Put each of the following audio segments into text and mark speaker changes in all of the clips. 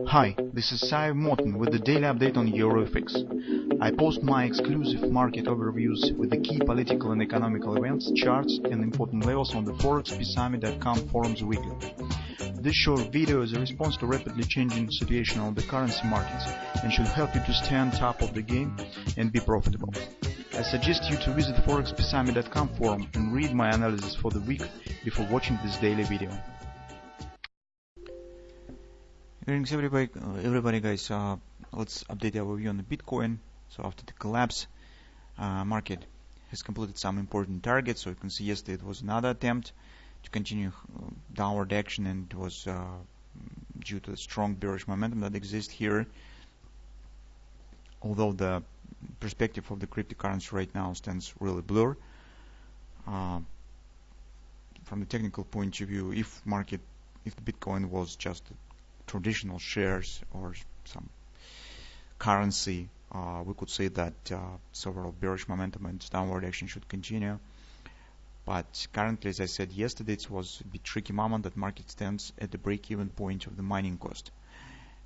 Speaker 1: Hi, this is Sive Morten with the daily update on EuroFX. I post my exclusive market overviews with the key political and economical events, charts and important levels on the ForexPeaceArmy.com forums weekly. This short video is a response to rapidly changing situation on the currency markets and should help you to stay on top of the game and be profitable. I suggest you to visit ForexPeaceArmy.com forum and read my analysis for the week before watching this daily video.
Speaker 2: Greetings everybody guys, let's update our view on the Bitcoin. So after the collapse, market has completed some important targets. So you can see yesterday it was another attempt to continue downward action, and it was due to the strong bearish momentum that exists here. Although the perspective of the cryptocurrency right now stands really blurred. From the technical point of view, if the Bitcoin was just traditional shares or some currency, we could say that several bearish momentum and downward action should continue. But currently, as I said yesterday, it was a bit tricky moment that market stands at the break-even point of the mining cost.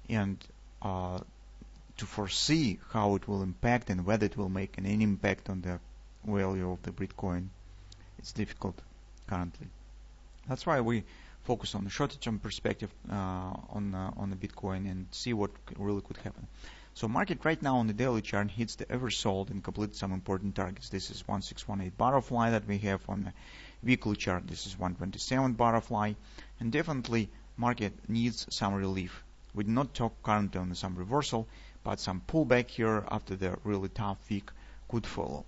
Speaker 2: And to foresee how it will impact and whether it will make any impact on the value of the Bitcoin, it's difficult currently. That's why we focus on the shorter-term perspective on the Bitcoin and see what really could happen. So market right now on the daily chart hits the oversold and completes some important targets. This is 1618 butterfly that we have on the weekly chart. This is 127 butterfly, and definitely market needs some relief. We do not talk currently on some reversal, but some pullback here after the really tough week could follow.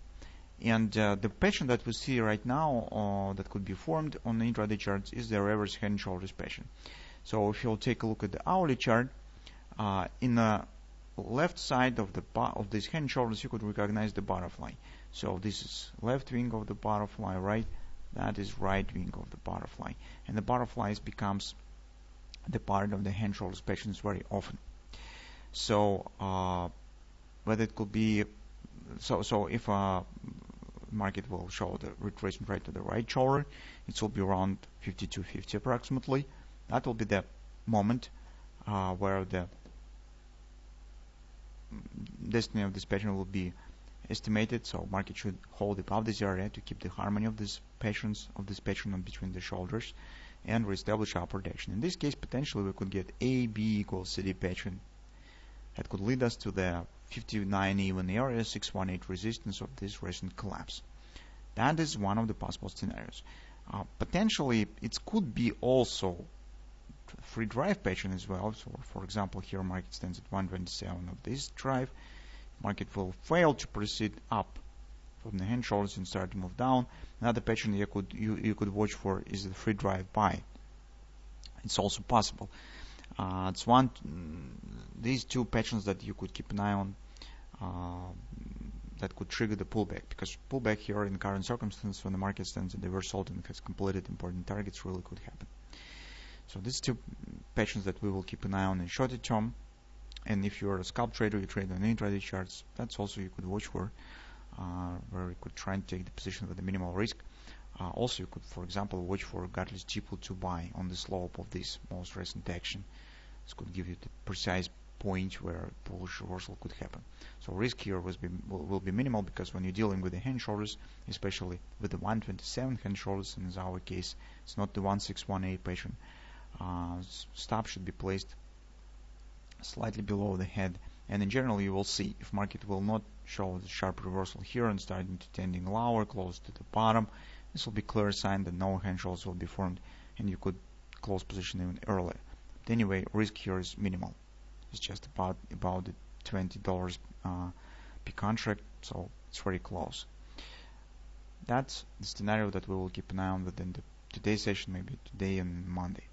Speaker 2: And the pattern that we see right now that could be formed on the intraday charts is the reverse head and shoulders pattern. So if you'll take a look at the hourly chart, in the left side of this head and shoulders, you could recognize the butterfly. So this is left wing of the butterfly, right? That is right wing of the butterfly, and the butterflies becomes the part of the head and shoulders patterns very often. So whether it could be so if market will show the retracement right to the right shoulder, it will be around 52.50 approximately. That will be the moment where the destiny of this pattern will be estimated. So market should hold above this area to keep the harmony of this pattern between the shoulders and reestablish upward action. In this case, potentially we could get AB equals CD pattern that could lead us to the 59 even area, 618 resistance of this recent collapse. That is one of the possible scenarios. Potentially, it could be also free drive pattern as well. So, for example, here market stands at 127 of this drive. Market will fail to proceed up from the hand shoulders and start to move down. Another pattern you could watch for is the free drive buy. It's also possible. It's these two patterns that you could keep an eye on that could trigger the pullback, because pullback here in current circumstances when the market stands at the reversal and has completed important targets really could happen. So these two patterns that we will keep an eye on in shorter term. And if you're a scalp trader, you trade on intraday charts, that's also you could watch for, where you could try and take the position with the minimal risk. Also, you could, for example, watch for Gartley's G+2 buy on the slope of this most recent action. This could give you the precise point where bullish reversal could happen. So risk here will be minimal, because when you're dealing with the hand shoulders, especially with the 127 hand shoulders, and in our case, it's not the 1618 pattern, stop should be placed slightly below the head. And in general, you will see if market will not show the sharp reversal here and starting to tending lower, close to the bottom, this will be clear sign that no hand shoulders will be formed, and you could close position even earlier. But anyway, risk here is minimal. It's just about the $20 per contract, so it's very close. That's the scenario that we will keep an eye on within today's session, maybe today and Monday.